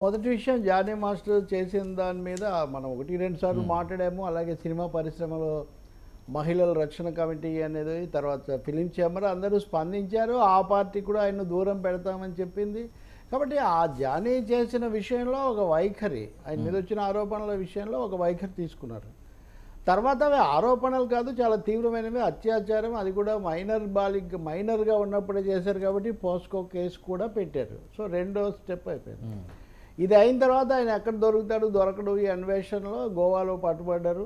మొదటి విషయం Johnny master చేసిన దాని మీద మనం 1, 2 సార్లు మాట్లాడాము. అలాగే సినిమా పరిశ్రమలో మహిళల రక్షణ కమిటీ అనేది, తర్వాత ఫిలిం ఛాంబర్ అందరూ స్పందించారు. ఆ పార్టీ కూడా ఆయన్ను దూరం పెడతామని చెప్పింది. కాబట్టి ఆ జానీ చేసిన విషయంలో ఒక వైఖరి, ఆయన మీద వచ్చిన ఆరోపణల విషయంలో ఒక వైఖరి తీసుకున్నారు. తర్వాత అవి ఆరోపణలు కాదు, చాలా తీవ్రమైనవి, అత్యాచారం, అది కూడా మైనర్గా ఉన్నప్పుడే చేశారు కాబట్టి పోస్కో కేసు కూడా పెట్టారు. సో రెండో స్టెప్ అయిపోయింది. ఇది అయిన తర్వాత ఆయన ఎక్కడ దొరుకుతాడు దొరకడు ఈ అన్వేషణలో గోవాలో పట్టుబడ్డారు.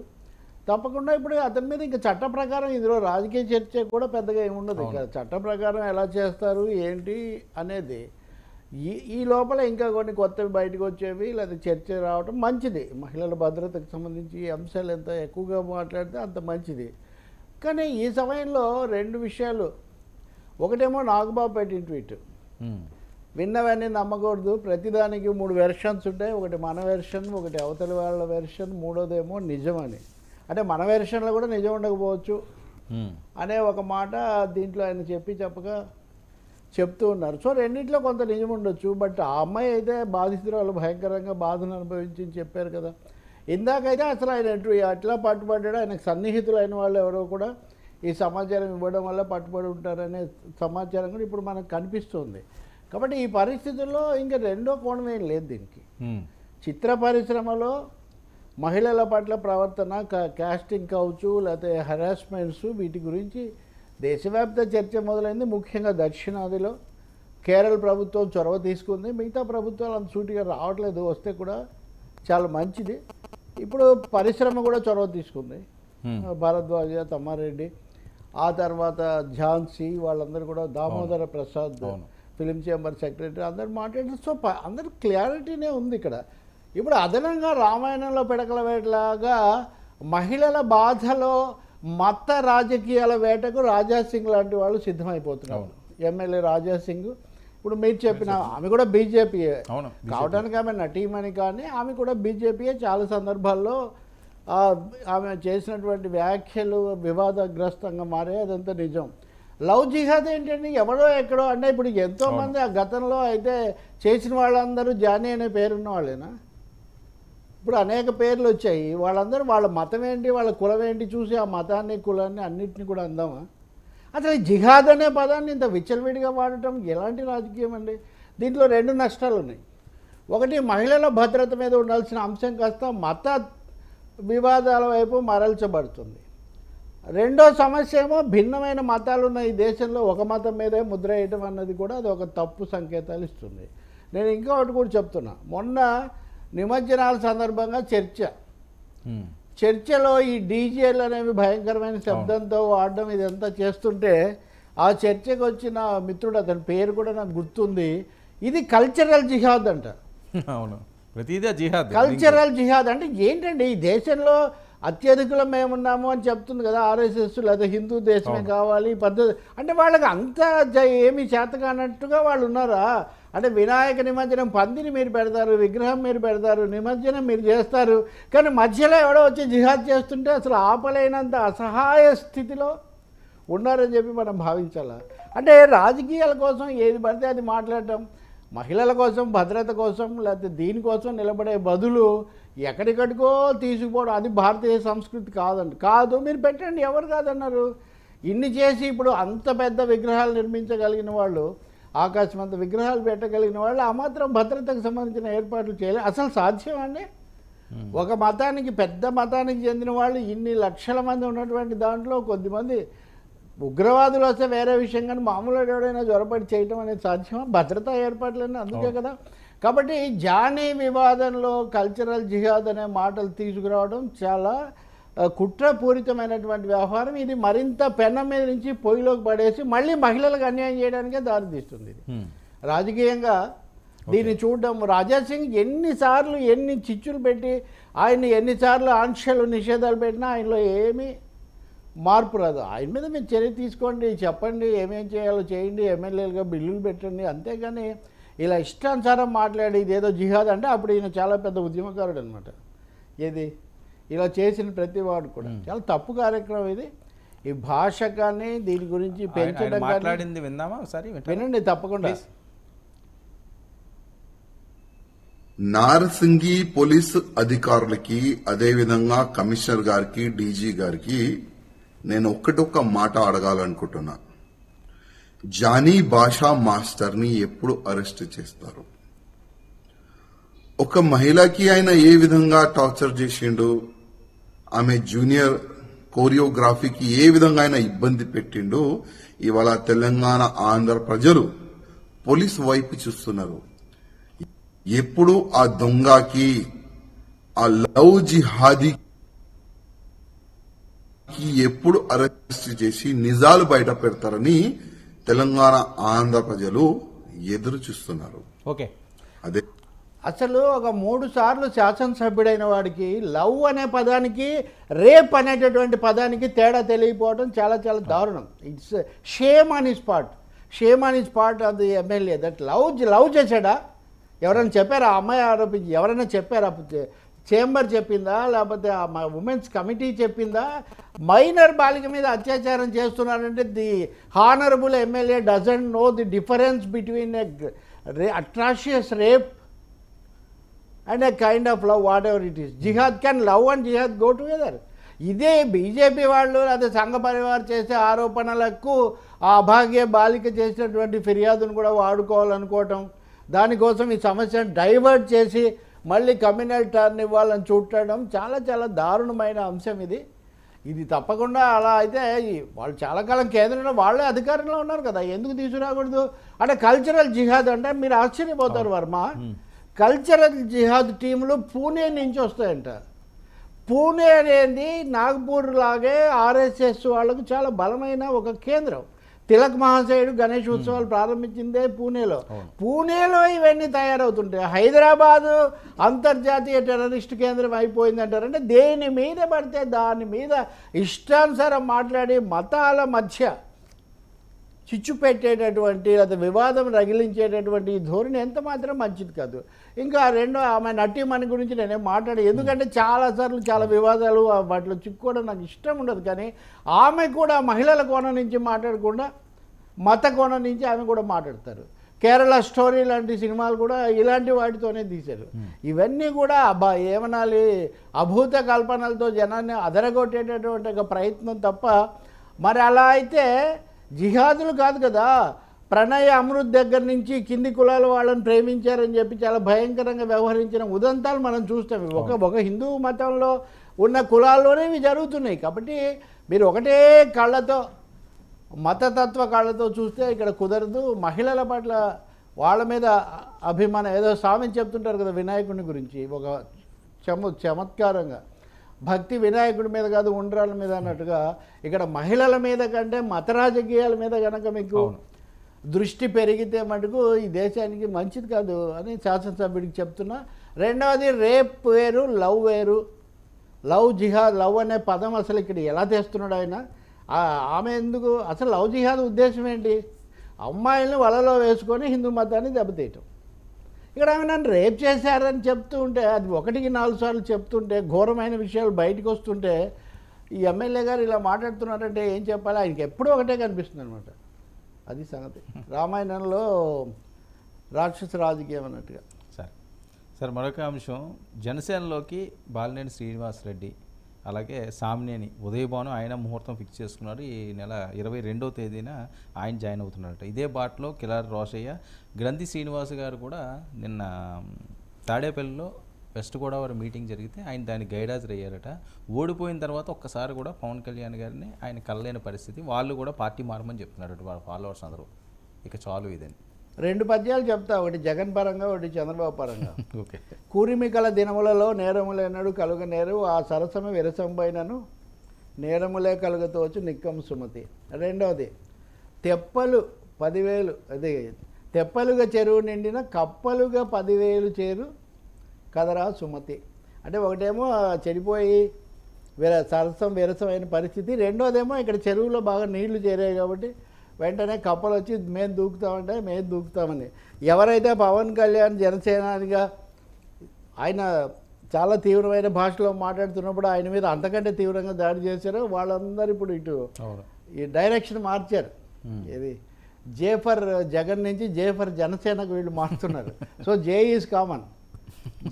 తప్పకుండా ఇప్పుడు అతని మీద ఇంకా చట్ట ప్రకారం ఇందులో రాజకీయ చర్చ కూడా పెద్దగా ఏముండదు. ఇంకా చట్ట ప్రకారం ఎలా చేస్తారు ఏంటి అనేది ఈ లోపల ఇంకా కొన్ని కొత్తవి బయటకు వచ్చేవి లేదా చర్చ రావడం మంచిది. మహిళల భద్రతకు సంబంధించి ఈ అంశాలు ఎంత ఎక్కువగా మాట్లాడితే అంత మంచిది. కానీ ఈ సమయంలో రెండు విషయాలు, ఒకటేమో నాగబాబు పెట్టిన ట్వీట్, విన్నవన్నీ నమ్మకూడదు, ప్రతిదానికి 3 వెర్షన్స్ ఉంటాయి, ఒకటి మన వెర్షన్, ఒకటి అవతలి వాళ్ళ వెర్షన్, మూడోదేమో నిజమని. అంటే మన వెర్షన్లో కూడా నిజం ఉండకపోవచ్చు అనే ఒక మాట దీంట్లో ఆయన చెప్పగా చెప్తూ ఉన్నారు. సో రెండింటిలో కొంత నిజం ఉండొచ్చు. బట్ ఆ అమ్మాయి అయితే బాధితురాలు భయంకరంగా బాధను అనుభవించి చెప్పారు కదా. ఇందాకైతే అసలు ఆయన అట్లా పట్టుబడ్డాడు, ఆయనకు సన్నిహితులైన వాళ్ళు ఎవరో కూడా ఈ సమాచారం ఇవ్వడం వల్ల పట్టుబడి ఉంటారనే సమాచారం కూడా ఇప్పుడు మనకు కనిపిస్తుంది. కాబట్టి ఈ పరిస్థితుల్లో ఇంకా రెండో కోణం ఏం లేదు దీనికి. చిత్ర పరిశ్రమలో మహిళల పట్ల ప్రవర్తన, కాస్టింగ్ కావచ్చు, లేకపోతే హెరాస్మెంట్స్, వీటి గురించి దేశవ్యాప్త చర్చ మొదలైంది. ముఖ్యంగా దక్షిణాదిలో కేరళ ప్రభుత్వం చొరవ తీసుకుంది, మిగతా ప్రభుత్వాలు అంత సూటిగా రావట్లేదు, వస్తే కూడా చాలా మంచిది. ఇప్పుడు పరిశ్రమ కూడా చొరవ తీసుకుంది, భారద్వాజ, తమ్మారెడ్డి, ఆ తర్వాత ఝాన్సీ, వాళ్ళందరూ కూడా, Damodara Prasad film chamber secretary అందరు మాట్లాడారు. సో అందరు క్లారిటీనే ఉంది ఇక్కడ. ఇప్పుడు అదనంగా రామాయణంలో పిడకల వేటలాగా మహిళల బాధలో మత రాజకీయాల వేటకు రాజాసింగ్ లాంటి వాళ్ళు సిద్ధమైపోతున్నారు. ఎమ్మెల్యే రాజాసింగ్, ఇప్పుడు మీరు చెప్పిన ఆమె కూడా బీజేపీయే కావడానికి, ఆమె నటీమణి కానీ ఆమె కూడా బీజేపీయే. చాలా సందర్భాల్లో ఆమె చేసినటువంటి వ్యాఖ్యలు వివాదగ్రస్తంగా మారే, అదంతా నిజం. లవ్ జిహాద్ ఏంటండి, ఎవడో ఎక్కడో అంటే ఇప్పుడు ఎంతోమంది ఆ గతంలో అయితే చేసిన వాళ్ళందరూ జానీ అనే పేరున్న వాళ్ళేనా? ఇప్పుడు అనేక పేర్లు వచ్చాయి, వాళ్ళందరూ వాళ్ళ మతం ఏంటి, వాళ్ళ కులం ఏంటి చూసి ఆ మతాన్ని, కులాన్ని అన్నింటినీ కూడా అందామా? అసలు జిహాద్ అనే పదాన్ని ఇంత విచ్చలవిడిగా వాడటం ఎలాంటి రాజకీయం అండి? దీంట్లో 2 నష్టాలు ఉన్నాయి. ఒకటి, మహిళల భద్రత మీద ఉండాల్సిన అంశం కాస్త మత వివాదాల వైపు మరల్చబడుతుంది. రెండో సమస్య ఏమో భిన్నమైన మతాలు ఉన్న ఈ దేశంలో ఒక మతం మీదే ముద్ర వేయటం అన్నది కూడా అది ఒక తప్పు సంకేతాలు ఇస్తుంది. నేను ఇంకొకటి కూడా చెప్తున్నా, మొన్న నిమజ్జనాల సందర్భంగా చర్చలో ఈ డీజేలు అనేవి భయంకరమైన శబ్దంతో వాడడం ఇదంతా చేస్తుంటే ఆ చర్చకు వచ్చిన మిత్రుడు, అతని పేరు కూడా నాకు గుర్తుంది, ఇది కల్చరల్ జిహాద్ అంట. అవును, ప్రతిదీ జిహాద్. కల్చరల్ జిహాద్ అంటే ఏంటండి? ఈ దేశంలో అత్యధికులం మేమున్నాము అని చెప్తుంది కదా ఆర్ఎస్ఎస్, లేదా హిందూ దేశమే కావాలి పద్ధతి అంటే వాళ్ళకి అంత ఏమి చేత కానట్టుగా వాళ్ళు ఉన్నారా? అంటే వినాయక నిమజ్జనం పందిని మీరు పెడతారు, విగ్రహం మీరు పెడతారు, నిమజ్జనం మీరు చేస్తారు, కానీ మధ్యలో ఎవడో వచ్చి జిహాద్ చేస్తుంటే అసలు ఆపలేనంత అసహాయ స్థితిలో ఉన్నారని చెప్పి మనం భావించాలా? అంటే రాజకీయాల కోసం ఏది పడితే అది మాట్లాడటం, మహిళల కోసం, భద్రత కోసం, లేకపోతే దీనికోసం నిలబడే బదులు ఎక్కడికడికో తీసుకుపోవడం, అది భారతీయ సంస్కృతి కాదండి. కాదు, మీరు పెట్టండి, ఎవరు కాదన్నారు? ఇన్ని చేసి ఇప్పుడు అంత పెద్ద విగ్రహాలు నిర్మించగలిగిన వాళ్ళు, ఆకాశం అంత విగ్రహాలు పెట్టగలిగిన వాళ్ళు ఆ మాత్రం భద్రతకు సంబంధించిన ఏర్పాట్లు చేయలేదు. అసలు సాధ్యమండి? ఒక మతానికి, పెద్ద మతానికి చెందిన వాళ్ళు ఇన్ని లక్షల మంది ఉన్నటువంటి దాంట్లో కొద్దిమంది ఉగ్రవాదులు వస్తే వేరే విషయం, కానీ మామూలు ఎవడైనా జ్వరపడి చేయటం అనేది సాధ్యమా? భద్రతా ఏర్పాట్లన్నీ అందుకే కదా. కాబట్టి జానీ వివాదంలో కల్చరల్ జిహాద్ అనే మాటలు తీసుకురావడం చాలా కుట్రపూరితమైనటువంటి వ్యవహారం. ఇది మరింత పెనం మీద నుంచి పొయ్యిలోకి పడేసి మళ్ళీ మహిళలకు అన్యాయం చేయడానికే దారితీస్తుంది. ఇది రాజకీయంగా దీన్ని చూడడం, రాజాసింగ్ ఎన్నిసార్లు ఎన్ని చిచ్చులు పెట్టి ఆయన్ని ఎన్నిసార్లు ఆంక్షలు నిషేధాలు పెట్టినా ఆయనలో ఏమీ మార్పు రాదు. ఆయన మీద మీరు చర్య తీసుకోండి, చెప్పండి, ఏమేం చేయాలో చేయండి, ఎమ్మెల్యేలుగా బిల్లులు పెట్టండి, అంతేగాని ఇలా ఇష్టానుసారం మాట్లాడి ఇదేదో జిహాద్ అంటే అప్పుడు ఈయన చాలా పెద్ద ఉద్యమకారుడు అనమాట. ఏది ఇలా చేసిన ప్రతి వాడు కూడా చాలా తప్పు కార్యక్రమం ఇది. ఈ భాష కానీ దీని గురించి పెంచడం మాట్లాడింది విందామా ఒకసారి? వినండి తప్పకుండా. నారసింగి పోలీసు అధికారులకి అదేవిధంగా కమిషనర్ గారికి డీజీ గారికి నేను ఒక్క మాట అడగాలనుకుంటున్నా. జానీ భాషా మాస్టర్ ని ఎప్పుడు అరెస్ట్ చేస్తారు? ఒక మహిళకి ఆయన ఏ విధంగా టార్చర్ చేసిండు, ఆమె జూనియర్ కోరియోగ్రఫీకి ఏ విధంగా ఆయన ఇబ్బంది పెట్టిండు, ఇవాళ తెలంగాణ ఆంధ్ర ప్రజలు పోలీసు వైపు చూస్తున్నారు. ఎప్పుడు ఆ దొంగకి, ఆ లవ్ జిహాదీకి ఎప్పుడు అరెస్ట్ చేసి నిజాలు బయట పెడతారని తెలంగాణ ఆంధ్ర ప్రజలు ఎదురు చూస్తున్నారు. ఓకే, అదే అసలు ఒక 3 సార్లు శాసనసభ్యుడైన వాడికి లవ్ అనే పదానికి రేప్ అనేటటువంటి పదానికి తేడా తెలియకపోవడం చాలా చాలా దారుణం. It's shame on his part of the MLA that love చేశాడా? ఎవరైనా చెప్పారా? ఆ అమ్మాయి ఆరోపించి ఎవరైనా చెప్పారా? చేంబర్ చెప్పిందా, లేకపోతే ఉమెన్స్ కమిటీ చెప్పిందా? మైనర్ బాలిక మీద అత్యాచారం చేస్తున్నారంటే the honourable MLA doesn't know the difference between atrocious rape and a kind of love, whatever it is. Jihad, can love and jihad go together? ఇదే బీజేపీ వాళ్ళు అదే సంఘ పరివార్ చేసే ఆరోపణలకు ఆ అభాగ్య బాలిక చేసినటువంటి ఫిర్యాదును కూడా వాడుకోవాలనుకోవటం, దానికోసం ఈ సమస్యను డైవర్ట్ చేసి మళ్ళీ కమ్యూనల్ టర్న్ ఇవ్వాలని చూడటం చాలా చాలా దారుణమైన అంశం ఇది తప్పకుండా అలా అయితే వాళ్ళు చాలా కాలం కేంద్రంలో వాళ్ళే అధికారంలో ఉన్నారు కదా, ఎందుకు తీసుకురాకూడదు? అంటే కల్చరల్ జిహాద్ అంటే మీరు ఆశ్చర్యపోతారు వర్మ, కల్చరల్ జిహాద్ టీంలు పూణే నుంచి వస్తాయంట. పూణే అనేది నాగ్పూర్ లాగే ఆర్ఎస్ఎస్ వాళ్ళకు చాలా బలమైన ఒక కేంద్రం. తిలక్ మహాశయుడు గణేష్ ఉత్సవాలు ప్రారంభించిందే పూణేలో ఇవన్నీ తయారవుతుంటాయి. హైదరాబాదు అంతర్జాతీయ టెర్రరిస్ట్ కేంద్రం అయిపోయిందంటారు. అంటే దేని మీద పడితే దాని మీద ఇష్టానుసారం మాట్లాడి మతాల మధ్య చిచ్చు పెట్టేటటువంటి లేదా వివాదం రగిలించేటటువంటి ఈ ధోరణి ఎంత మాత్రం మంచిది కాదు. ఇంకా రెండో ఆమె నటీమణి గురించి నేనేం మాట్లాడి, ఎందుకంటే చాలాసార్లు చాలా వివాదాలు వాటిలో చిక్కుకోవడం నాకు ఇష్టం ఉండదు. కానీ ఆమె కూడా మహిళల కోణం నుంచి మాట్లాడకుండా మత కోణం నుంచి ఆమె కూడా మాట్లాడతారు. కేరళ స్టోరీ లాంటి సినిమాలు కూడా ఇలాంటి వాటితోనే తీశారు. ఇవన్నీ కూడా ఏమనాలి, అభూత కల్పనలతో జనాన్ని అదరగొట్టేటటువంటి ఒక ప్రయత్నం తప్ప మరి అలా అయితే జిహాదులు కాదు కదా. ప్రణయ్ అమృత్ దగ్గర నుంచి కింది కులాల వాళ్ళని ప్రేమించారని చెప్పి చాలా భయంకరంగా వ్యవహరించిన ఉదంతాలు మనం చూస్తాం. ఒక హిందూ మతంలో ఉన్న కులాల్లోనే ఇవి జరుగుతున్నాయి. కాబట్టి మీరు ఒకటే కళ్ళతో మతతత్వ కళ్ళతో చూస్తే ఇక్కడ కుదరదు. మహిళల పట్ల వాళ్ళ మీద అభిమానం, ఏదో స్వామి చెప్తుంటారు కదా వినాయకుడి గురించి, ఒక చమత్కారంగా భక్తి వినాయకుడి మీద కాదు ఉండ్రాల మీద అన్నట్టుగా ఇక్కడ మహిళల మీద కంటే మత రాజకీయాల మీద కనుక మీకు దృష్టి పెరిగితే మటుకు ఈ దేశానికి మంచిది కాదు అని శాసనసభ్యుడికి చెప్తున్నా. రెండవది రేప్ వేరు, లవ్ వేరు. లవ్ జిహాద్, లవ్ అనే పదం అసలు ఇక్కడ ఎలా తెస్తున్నాడు ఆయన? ఆమె ఎందుకు అసలు లవ్ జిహాద్ ఉద్దేశం ఏంటి? అమ్మాయిలను వలలో వేసుకొని హిందూ మతాన్ని దెబ్బతీయటం. ఇక్కడ ఆమె నన్ను రేప్ చేశారని చెప్తూ ఉంటే, అది 1-4 సార్లు చెప్తుంటే, ఘోరమైన విషయాలు బయటకు వస్తుంటే ఈ ఎమ్మెల్యే గారు ఇలా మాట్లాడుతున్నారంటే ఏం చెప్పాలి? ఆయనకి ఎప్పుడూ ఒకటే కనిపిస్తుంది అనమాట. అది సంగతి. రామాయణంలో రాక్షస రాజకీయం అన్నట్టుగా. సార్ మరొక అంశం, జనసేనలోకి బాలినేని శ్రీనివాసరెడ్డి అలాగే సామినేని ఉదయభాను ఆయన ముహూర్తం ఫిక్స్ చేసుకున్నారు. ఈ నెల 22వ తేదీన ఆయన జాయిన్ అవుతున్నారట. ఇదే బాటలో కిలారి రోషయ్య, గ్రంథి శ్రీనివాస్ గారు కూడా నిన్న తాడేపల్లిలో వెస్ట్ గోదావరి మీటింగ్ జరిగితే ఆయన దానికి గైడ్ హాజరు అయ్యారట. ఓడిపోయిన తర్వాత ఒక్కసారి కూడా పవన్ కళ్యాణ్ గారిని ఆయన కలలేని పరిస్థితి, వాళ్ళు కూడా పార్టీ మారమని చెప్తున్నారు వాళ్ళ ఫాలోవర్స్ అందరూ. ఇక చాలు ఇదని 2 పద్యాలు చెప్తా, ఒకటి జగన్ పరంగా, ఒకటి చంద్రబాబు పరంగా. ఓకే. కూరిమికల దినములలో నేరములేనడు కలుగ నేరు, ఆ సరసము విరసంపైనను నేరములే కలుగతోచు నిక్కం సుమతి. రెండవది, తెప్పలు 10,000, అదే తెప్పలుగా చెరువు నిండిన కప్పలుగా 10,000 చేరు కదరా సుమతి. అంటే ఒకటేమో చెడిపోయి సరసం విరసమైన పరిస్థితి, రెండోదేమో ఇక్కడ చెరువులో బాగా నీళ్లు చేరాయి కాబట్టి వెంటనే కప్పలు వచ్చి మేము దూకుతామంటే మేము దూకుతామని. ఎవరైతే పవన్ కళ్యాణ్ జనసేనానిగా ఆయన చాలా తీవ్రమైన భాషలో మాట్లాడుతున్నప్పుడు ఆయన మీద అంతకంటే తీవ్రంగా దాడి చేశారో వాళ్ళందరూ ఇప్పుడు ఇటు ఈ డైరెక్షన్ మార్చారు. ఇది జే ఫర్ జగన్ నుంచి జే ఫర్ జనసేనకు వీళ్ళు మారుతున్నారు. So J is common.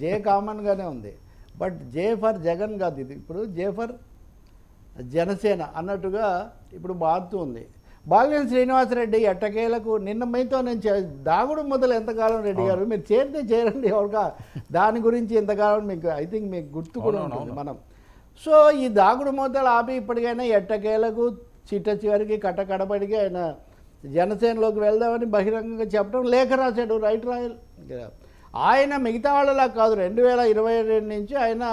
J కామన్గానే ఉంది. బట్ జే ఫర్ జగన్ కాదు ఇది, ఇప్పుడు జే ఫర్ జనసేన అన్నట్టుగా ఇప్పుడు మారుతూ ఉంది. బాలినేని శ్రీనివాసరెడ్డి ఎట్టకేలకు నిన్న మీతో నేను దాగుడు మొదలు ఎంతకాలం రెడ్డి గారు మీరు చేరితే చేరండి ఎవరికా దాని గురించి ఎంతకాలం మీకు ఐ థింక్ మీకు గుర్తు కూడా ఉంటుంది మనం. సో ఈ దాగుడు మూతలు ఆపి ఇప్పటికైనా ఎట్టకేలకు చిట్ట చివరికి కడపడికి ఆయన జనసేనలోకి వెళ్దామని బహిరంగంగా చెప్పడం, లేఖ రాశాడు రైట్ రాయల్. ఆయన మిగతా వాళ్ళలా కాదు, 2022 నుంచి ఆయన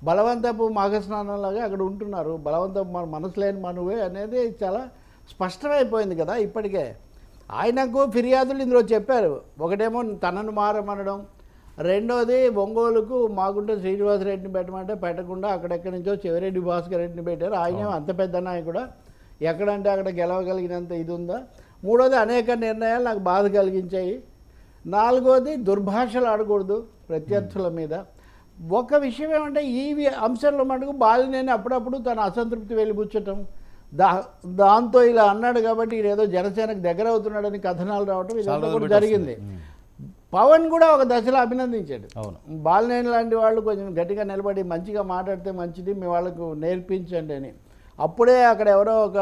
బలవంతపు మాఘస్నానంలాగా అక్కడ ఉంటున్నారు. బలవంతపు మన మనసు లేని మనువే అనేది చాలా స్పష్టమైపోయింది కదా ఇప్పటికే. ఆయనకు ఫిర్యాదులు ఇందులో చెప్పారు. ఒకటేమో తనను మారమనడం, రెండోది ఒంగోలుకు మాగుంట శ్రీనివాసరెడ్డిని పెట్టమంటే పెట్టకుండా అక్కడెక్కడి నుంచో చెవిరెడ్డి భాస్కర్ రెడ్డిని పెట్టారు. ఆయన అంత పెద్ద నాయకుడా, ఎక్కడంటే అక్కడ గెలవగలిగినంత ఇది ఉందా. మూడోది అనేక నిర్ణయాలు నాకు బాధ కలిగించాయి. నాలుగోది దుర్భాషలు ఆడకూడదు ప్రత్యర్థుల మీద. ఒక విషయం ఏమంటే ఈ అంశంలో మటుకు బాలినేని అప్పుడప్పుడు తన అసంతృప్తి వెలిబుచ్చటం, దాంతో ఇలా అన్నాడు కాబట్టి ఏదో జనసేనకు దగ్గర అవుతున్నాడని కథనాలు రావటం ఇదంతా కూడా జరిగింది. పవన్ కూడా ఒక దశలో అభినందించాడు. బాలినేని లాంటి వాళ్ళు కొంచెం గట్టిగా నిలబడి మంచిగా మాట్లాడితే మంచిది, మీ వాళ్ళకు నేర్పించండి అని. అప్పుడే అక్కడ ఎవరో ఒక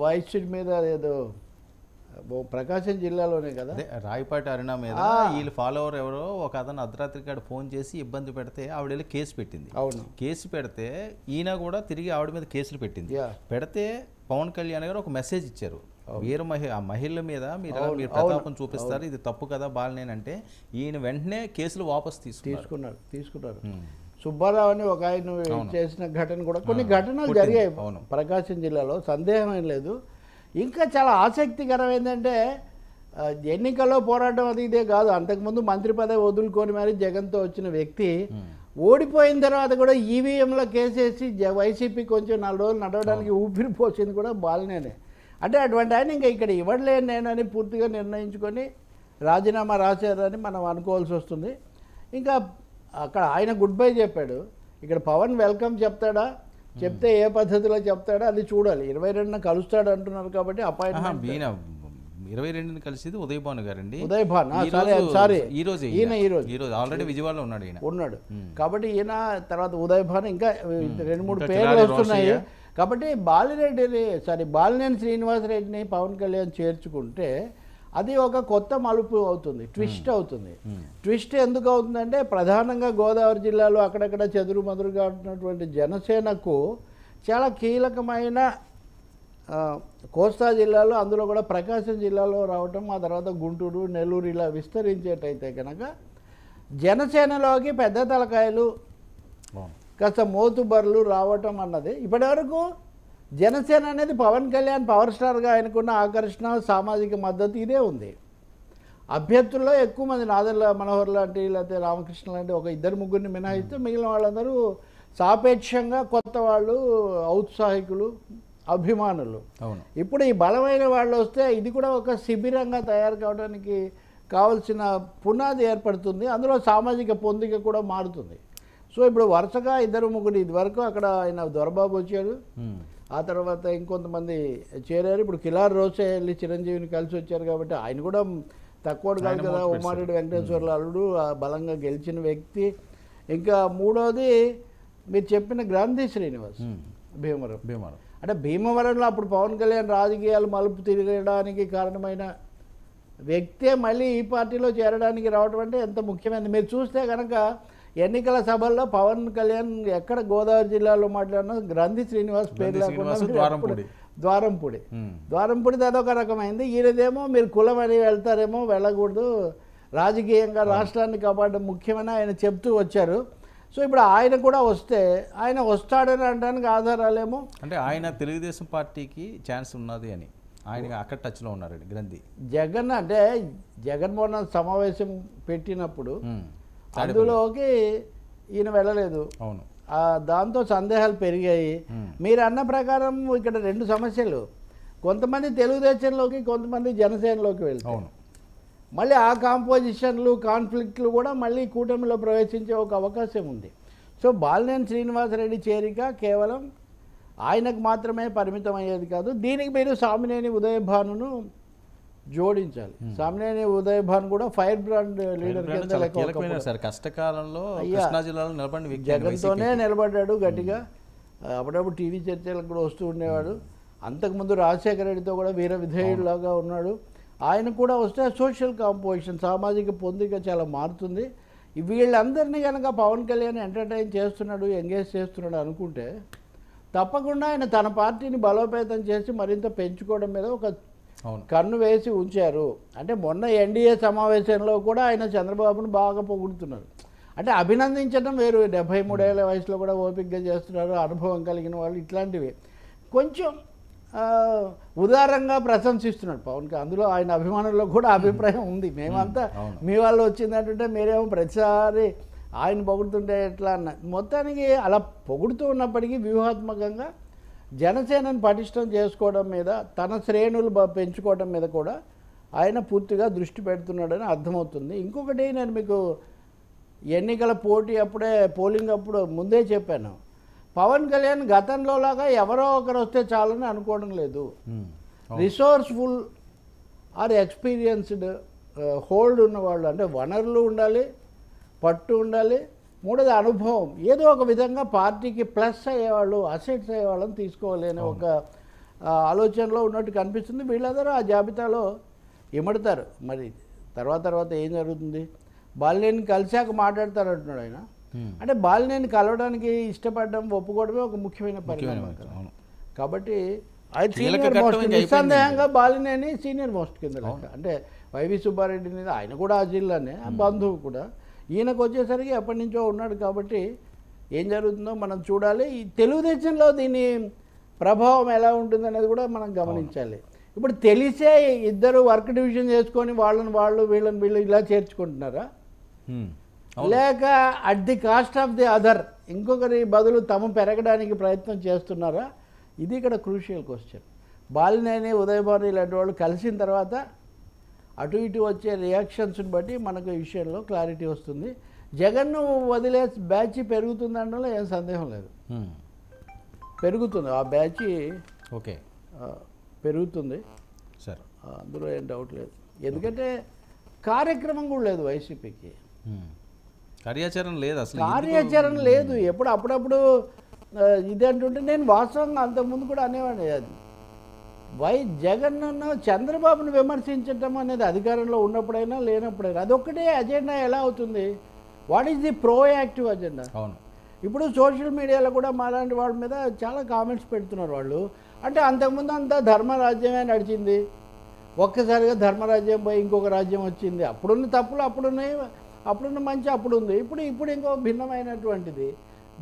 వైశ్యుడి మీద ఏదో ప్రకాశం జిల్లాలోనే కదా రాయపాటి అరుణ మీద వీళ్ళ ఫాలోవర్ ఎవరో ఒక అతను అర్ధరాత్రి కాడ ఫోన్ చేసి ఇబ్బంది పెడితే ఆవిడ వెళ్ళి కేసు పెట్టింది. అవును, కేసు పెడితే ఈయన కూడా తిరిగి ఆవిడ మీద కేసులు పెట్టింది. పెడితే పవన్ కళ్యాణ్ గారు ఒక మెసేజ్ ఇచ్చారు, వీర ఆ మహిళల మీద మీరు ప్రతాపం చూపిస్తారు, ఇది తప్పు కదా బాలినేని అంటే. ఈయన వెంటనే కేసులు వాపసు తీసుకున్నారు. సుబ్బారావు అని ఒక ఆయన చేసిన ఘటన కూడా కొన్ని ఘటనలు జరిగాయి ప్రకాశం జిల్లాలో, సందేహం ఏం లేదు. ఇంకా చాలా ఆసక్తికరం ఏంటంటే ఎన్నికల్లో పోరాటం అది ఇదే కాదు, అంతకుముందు మంత్రి పదవి వదులుకొని మరి జగన్తో వచ్చిన వ్యక్తి ఓడిపోయిన తర్వాత కూడా ఈవీఎంలో కేసేసి వైసీపీ కొంచెం 4 రోజులు నడవడానికి ఊపిరి పోసింది కూడా బాలినేనే. అంటే అటువంటి ఆయన ఇంకా ఇక్కడ ఇవ్వట్లేను నేనని పూర్తిగా నిర్ణయించుకొని రాజీనామా రాశారని మనం అనుకోవాల్సి వస్తుంది. ఇంకా అక్కడ ఆయన గుడ్ బై చెప్పాడు, ఇక్కడ పవన్ వెల్కమ్ చెప్తాడా, చెప్తే ఏ పద్ధతిలో చెప్తాడో అది చూడాలి. 22న కలుస్తాడు అంటున్నారు కాబట్టి అపాయింట్మెంట్ 22ని కలిసింది ఉదయ్ భాను గారండి. ఉదయ్ భాన్ ఈరోజు ఆల్రెడీ విజయవాడలో ఉన్నాడు కాబట్టి ఈయన తర్వాత ఉదయ్ భాన్ ఇంకా 2-3 పేర్లు వస్తున్నాయి. కాబట్టి బాలినేని శ్రీనివాసరెడ్డిని పవన్ కళ్యాణ్ చేర్చుకుంటే అది ఒక కొత్త మలుపు అవుతుంది, ట్విస్ట్ అవుతుంది. ట్విస్ట్ ఎందుకు అవుతుందంటే ప్రధానంగా గోదావరి జిల్లాలో అక్కడక్కడ చెదురుమదురుగా ఉన్నటువంటి జనసేనకు చాలా కీలకమైన కోస్తా జిల్లాలో, అందులో కూడా ప్రకాశం జిల్లాలో రావటం, ఆ తర్వాత గుంటూరు, నెల్లూరు ఇలా విస్తరించేటైతే కనుక జనసేనలోకి పెద్ద తలకాయలు కాస్త మోతుబర్లు రావటం అన్నది ఇప్పటివరకు జనసేన అనేది పవన్ కళ్యాణ్ పవర్ స్టార్గా ఆయనకున్న ఆకర్షణ, సామాజిక మద్దతు ఇదే ఉంది. అభ్యర్థుల్లో ఎక్కువ మంది నాదెళ్ల మనోహర్ లాంటి లేకపోతే రామకృష్ణ లాంటి ఒక 2-3 మినహాయిస్తే మిగిలిన వాళ్ళందరూ సాపేక్షంగా కొత్త వాళ్ళు, ఔత్సాహికులు, అభిమానులు. ఇప్పుడు ఈ బలమైన వాళ్ళు వస్తే ఇది కూడా ఒక శిబిరంగా తయారు కావడానికి కావాల్సిన పునాది ఏర్పడుతుంది. అందులో సామాజిక పొందిక కూడా మారుతుంది. సో ఇప్పుడు వరుసగా 2-3 ఇదివరకు అక్కడ ఆయన దొరబాబు వచ్చాడు, ఆ తర్వాత ఇంకొంతమంది చేరారు. ఇప్పుడు కిలార్ రోసే వెళ్ళి చిరంజీవిని కలిసి వచ్చారు కాబట్టి ఆయన కూడా తక్కువ కాదు కదా. ఉమారెడ్డి వెంకటేశ్వర్ల అల్లుడు బలంగా గెలిచిన వ్యక్తి. ఇంకా మూడోది మీరు చెప్పిన గ్రంథి శ్రీనివాస్ భీమవరం. అంటే భీమవరంలో అప్పుడు పవన్ కళ్యాణ్ రాజకీయాలు మలుపు తిరగడానికి కారణమైన వ్యక్తే మళ్ళీ ఈ పార్టీలో చేరడానికి రావడం అంటే ఎంత ముఖ్యమైనది. మీరు చూస్తే కనుక ఎన్నికల సభల్లో పవన్ కళ్యాణ్ ఎక్కడ గోదావరి జిల్లాలో మాట్లాడినా గ్రంథి శ్రీనివాస్ పేరు లేకుండా ద్వారంపూడి అదొక రకమైంది. ఈయనదేమో మీరు కులం అని వెళ్తారేమో, వెళ్ళకూడదు, రాజకీయంగా రాష్ట్రాన్ని కాపాడడం ముఖ్యమని ఆయన చెప్తూ వచ్చారు. సో ఇప్పుడు ఆయన కూడా వస్తే ఆయన వస్తాడని అనడానికి ఆధారాలేమో అంటే ఆయన తెలుగుదేశం పార్టీకి ఛాన్స్ ఉన్నది అని ఆయన అక్కడ టచ్లో ఉన్నారండి గ్రంథి. జగన్మోహన్ సమావేశం పెట్టినప్పుడు అందులోకి ఈయన వెళ్ళలేదు. అవును, దాంతో సందేహాలు పెరిగాయి. మీరు అన్న ప్రకారం ఇక్కడ 2 సమస్యలు, కొంతమంది తెలుగుదేశంలోకి, కొంతమంది జనసేనలోకి వెళ్తారు. మళ్ళీ ఆ కాంపోజిషన్లు, కాన్ఫ్లిక్ట్లు కూడా మళ్ళీ కూటమిలో ప్రవేశించే ఒక అవకాశం ఉంది. సో బాలినేని శ్రీనివాసరెడ్డి చేరిక కేవలం ఆయనకు మాత్రమే పరిమితం అయ్యేది కాదు. దీనికి మీరు సామినేని ఉదయ్ భానును జోడించాలి. సామ్నేని ఉదయ్ భాన్ కూడా ఫైర్ బ్రాండ్ లీడర్ కింద చాలా లెక్క కీలకమైన ఒకప్పుడు. సార్ కష్టకాలంలో అయ్యా, కృష్ణా జిల్లాలో నిలబడిన వ్యక్తి జగన్తోనే నిలబడ్డాడు గట్టిగా. అప్పుడప్పుడు టీవీ చర్చలకు కూడా వస్తూ ఉండేవాడు. అంతకుముందు రాజశేఖర రెడ్డితో కూడా వీర విధేయుడిలాగా ఉన్నాడు. ఆయన కూడా వస్తే సోషల్ కాంపోజిషన్, సామాజిక పొందిక చాలా మారుతుంది. వీళ్ళందరినీ కనుక పవన్ కళ్యాణ్ ఎంటర్టైన్ చేస్తున్నాడు, ఎంగేజ్ చేస్తున్నాడు అనుకుంటే తప్పకుండా ఆయన తన పార్టీని బలోపేతం చేసి మరింత పెంచుకోవడం మీద ఒక అవును కన్ను వేసి ఉంచారు. అంటే మొన్న ఎన్డీఏ సమావేశంలో కూడా ఆయన చంద్రబాబును బాగా పొగుడుతున్నారు. అంటే అభినందించడం వేరు, 73 ఏళ్ల వయసులో కూడా ఓపికగా చేస్తున్నారు, అనుభవం కలిగిన వాళ్ళు, ఇట్లాంటివి కొంచెం ఉదారంగా ప్రశంసిస్తున్నాడు పవన్ కళ్యాణ్. అందులో ఆయన అభిమానుల్లో కూడా అభిప్రాయం ఉంది. మేమంతా మీ వాళ్ళు వచ్చిందంటుంటే మీరేమో ప్రతిసారి ఆయన పొగుడుతుంటే ఎట్లా అన్న. మొత్తానికి అలా పొగుడుతూ ఉన్నప్పటికీ వ్యూహాత్మకంగా జనసేనను పటిష్టం చేసుకోవడం మీద, తన శ్రేణులు పెంచుకోవడం మీద కూడా ఆయన పూర్తిగా దృష్టి పెడుతున్నాడని అర్థమవుతుంది. ఇంకొకటి నేను మీకు ఎన్నికల పోటీ అప్పుడే పోలింగ్ అప్పుడు ముందే చెప్పాను, పవన్ కళ్యాణ్ గతంలో లాగా ఎవరో ఒకరు వస్తే చాలని అనుకోవడం లేదు. రిసోర్స్ఫుల్ ఆర్ ఎక్స్పీరియన్స్డ్ హోల్డ్ ఉన్నవాళ్ళు, అంటే వనరులు ఉండాలి, పట్టు ఉండాలి, మూడోది అనుభవం, ఏదో ఒక విధంగా పార్టీకి ప్లస్ అయ్యేవాళ్ళు, అసెట్స్ అయ్యేవాళ్ళని తీసుకోవాలి అనే ఒక ఆలోచనలో ఉన్నట్టు కనిపిస్తుంది. వీళ్ళందరూ ఆ జాబితాలో ఇమడతారు. మరి తర్వాత ఏం జరుగుతుంది? బాలినేని కలిశాక మాట్లాడతారంటున్నాడు ఆయన. అంటే బాలినేని కలవడానికి ఇష్టపడడం, ఒప్పుకోవడమే ఒక ముఖ్యమైన పరిణామం. కాబట్టి ఆయన సీనియర్ మోస్ట్, నిస్సందేహంగా బాలినేని సీనియర్ మోస్ట్ కింద లెక్క. అంటే వైవి సుబ్బారెడ్డి మీద ఆయన కూడా ఆ జిల్లానే, బంధువు కూడా. ఈయనకు వచ్చేసరికి ఎప్పటి నుంచో ఉన్నాడు. కాబట్టి ఏం జరుగుతుందో మనం చూడాలి. ఈ తెలుగుదేశంలో దీని ప్రభావం ఎలా ఉంటుందనేది కూడా మనం గమనించాలి. ఇప్పుడు తెలిసే ఇద్దరు వర్క్ డివిజన్ చేసుకొని వీళ్ళని వీళ్ళు ఇలా చేర్చుకుంటున్నారా, లేక at the cost of the other ఇంకొకరి బదులు తమ పెరగడానికి ప్రయత్నం చేస్తున్నారా? ఇది ఇక్కడ క్రూషియల్ క్వశ్చన్. బాలినేని ఉదయ్ భాను ఇలాంటి వాళ్ళు కలిసిన తర్వాత అటు ఇటు వచ్చే రియాక్షన్స్ని బట్టి మనకు ఈ విషయంలో క్లారిటీ వస్తుంది. జగన్ను వదిలే బ్యాచ్ పెరుగుతుందనడంలో ఏం సందేహం లేదు, పెరుగుతుంది. ఆ బ్యాచ్ ఓకే పెరుగుతుంది సార్, అందులో ఏం డౌట్ లేదు. ఎందుకంటే కార్యక్రమం కూడా లేదు వైసీపీకి, కార్యాచరణ లేదు, అసలు కార్యాచరణ లేదు. అప్పుడప్పుడు ఇది అంటుంటే నేను వాస్తవంగా అంతకుముందు కూడా అనేవాడిని, అది జగన్ను చంద్రబాబును విమర్శించటం అనేది అధికారంలో ఉన్నప్పుడైనా లేనప్పుడైనా అదొక్కటే అజెండా ఎలా అవుతుంది? What is the proactive agenda? అవును. ఇప్పుడు సోషల్ మీడియాలో కూడా మాలాంటి వాళ్ళ మీద చాలా కామెంట్స్ పెడుతున్నారు వాళ్ళు. అంటే అంతకుముందు అంతా ధర్మరాజ్యమే నడిచింది, ఒక్కసారిగా ధర్మరాజ్యం పోయి ఇంకొక రాజ్యం వచ్చింది. అప్పుడున్న తప్పులు అప్పుడున్నాయి, అప్పుడున్న మంచి అప్పుడుంది, ఇప్పుడు ఇంకో భిన్నమైనటువంటిది.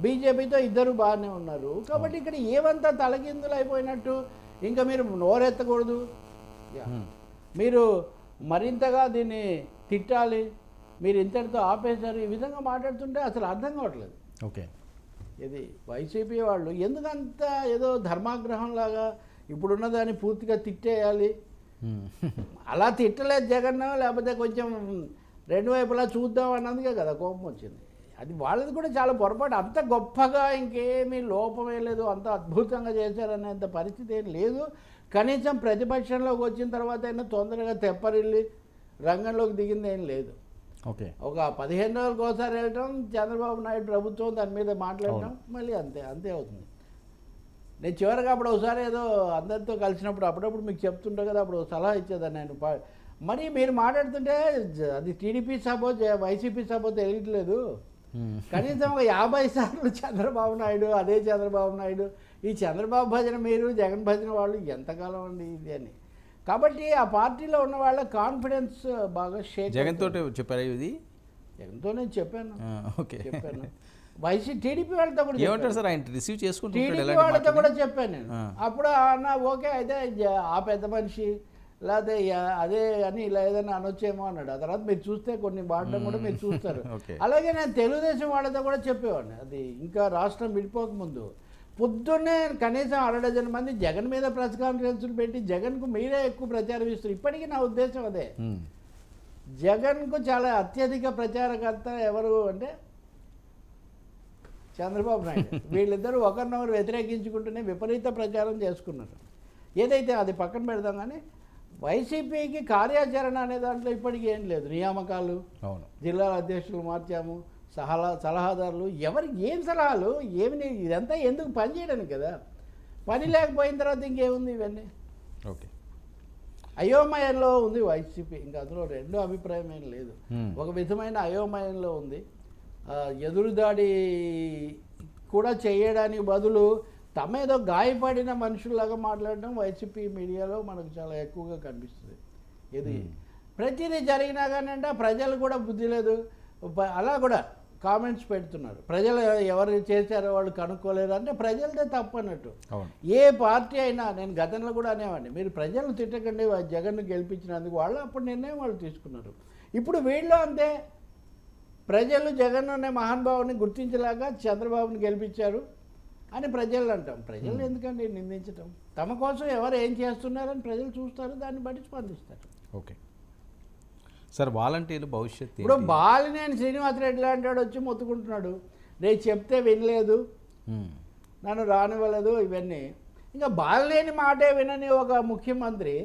బీజేపీతో ఇద్దరు బాగానే ఉన్నారు. కాబట్టి ఇక్కడ ఏమంతా తలకిందులు అయిపోయినట్టు ఇంకా మీరు నోరెత్తకూడదు, మీరు మరింతగా దీన్ని తిట్టాలి, మీరు ఇంతటితో ఆపేశారు, ఈ విధంగా మాట్లాడుతుంటే అసలు అర్థం కావట్లేదు. ఓకే, ఇది వైసీపీ వాళ్ళు ఎందుకంత ఏదో ధర్మాగ్రహంలాగా ఇప్పుడున్న దాన్ని పూర్తిగా తిట్టేయాలి. అలా తిట్టలేదు జగన్, లేకపోతే కొంచెం రెండు వైపులా చూద్దాం అన్నందుకే కదా కోపం వచ్చింది. అది వాళ్ళది కూడా చాలా పొరపాటు. అంత గొప్పగా ఇంకేమీ లోపమే లేదు, అంత అద్భుతంగా చేశారనేంత పరిస్థితి ఏం లేదు. కనీసం ప్రతిపక్షంలోకి వచ్చిన తర్వాత అయినా తొందరగా తెప్పరిల్లి రంగంలోకి దిగింది ఏం లేదు. ఓకే, ఒక 15 రోజులకు ఒకసారి వెళ్ళటం, చంద్రబాబు నాయుడు ప్రభుత్వం దాని మీద మాట్లాడటం, మళ్ళీ అంతే అవుతుంది. నేను చివరిగా అప్పుడు ఒకసారి ఏదో అందరితో కలిసినప్పుడు అప్పుడప్పుడు మీకు చెప్తుంటా కదా, అప్పుడు సలహా ఇచ్చేదాన్ని నేను. మరి మీరు మాట్లాడుతుంటే అది టీడీపీ సభో వైసీపీ సభో తెలియట్లేదు, కనీసం ఒక 50 సార్లు చంద్రబాబు నాయుడు, అదే చంద్రబాబు నాయుడు, ఈ చంద్రబాబు భజన మీరు, జగన్ భజన వాళ్ళు ఎంతకాలం అండి ఇది అని. కాబట్టి ఆ పార్టీలో ఉన్న వాళ్ళ కాన్ఫిడెన్స్ బాగా షేక్. జగన్ తోటి చెప్పారా ఇది? జగన్తో నేను చెప్పాను. ఓకే, చెప్పాను. టీడీపీ వాళ్ళతో కూడా ఏమంటారు సార్, ఆయన రిసీవ్ చేసుకుంటారు, టీడీపీ వాళ్ళతో కూడా చెప్పాను నేను. అప్పుడు అన్న ఓకే అయితే ఆ పెద్ద మనిషి లేకపోతే అదే అని ఇలా ఏదైనా అనొచ్చేమో అన్నాడు. ఆ తర్వాత మీరు చూస్తే కొన్ని వాడడం కూడా మీరు చూస్తారు. అలాగే నేను తెలుగుదేశం వాళ్ళతో కూడా చెప్పేవాడిని, అది ఇంకా రాష్ట్రం విడిపోకముందు. పొద్దున్నే కనీసం 1/2 డజన్ మంది జగన్ మీద ప్రెస్ కాన్ఫరెన్సులు పెట్టి జగన్కు మీరే ఎక్కువ ప్రచారం ఇస్తారు. ఇప్పటికీ నా ఉద్దేశం అదే. జగన్కు చాలా అత్యధిక ప్రచారకర్త ఎవరు అంటే చంద్రబాబు నాయుడు. వీళ్ళిద్దరూ ఒకరినొకరు వ్యతిరేకించుకుంటూనే విపరీత ప్రచారం చేసుకున్నారు. ఏదైతే అది పక్కన పెడదాం, కానీ వైసీపీకి కార్యాచరణ అనే దాంట్లో ఇప్పటికీ ఏం లేదు. నియామకాలు, అవును. జిల్లాల అధ్యక్షులు మార్చాము, సలహాదారులు, ఎవరికి ఏం సలహాలు ఏమి, ఇదంతా ఎందుకు పని చేయడానికి కదా. పని లేకపోయిన తర్వాత ఇంకేముంది ఇవన్నీ. ఓకే. అయోమయంలో ఉంది వైసీపీ, ఇంకా అందులో రెండో అభిప్రాయం ఏం లేదు. ఒక విధమైన అయోమయంలో ఉంది. ఎదురుదాడి కూడా చేయడానికి బదులు తమేదో గాయపడిన మనుషుల్లాగా మాట్లాడడం వైసీపీ మీడియాలో మనకు చాలా ఎక్కువగా కనిపిస్తుంది. ఇది ప్రతిదీ జరిగినా కానీ అంటే ప్రజలు కూడా బుద్ధి లేదు, అలా కూడా కామెంట్స్ పెడుతున్నారు. ప్రజలు ఎవరు చేశారో వాళ్ళు కనుక్కోలేరు అంటే ప్రజలదే తప్పు అన్నట్టు. ఏ పార్టీ అయినా, నేను గతంలో కూడా అనేవాడిని, మీరు ప్రజలను తిట్టకండి, జగన్ను గెలిపించినందుకు వాళ్ళు అప్పుడు నిర్ణయం వాళ్ళు తీసుకున్నారు. ఇప్పుడు వీళ్ళు అంతే, ప్రజలు జగన్ అనే మహానుభావుని గుర్తించలాగా చంద్రబాబుని గెలిపించారు అని ప్రజలు అంటాం. ప్రజలు ఎందుకండి నిందించటం? తమ కోసం ఎవరు ఏం చేస్తున్నారని ప్రజలు చూస్తారు, దాన్ని బట్టి స్పందిస్తారు. ఓకే సార్, వాలంటీర్లు భవిష్యత్తు ఇప్పుడు బాలినేని శ్రీనివాసరెడ్డి లాంటి వాడు వచ్చి మొత్తుకుంటున్నాడు, నేను చెప్తే వినలేదు, నన్ను రానివ్వలేదు, ఇవన్నీ. ఇంకా బాలినేని మాటే వినని ఒక ముఖ్యమంత్రి,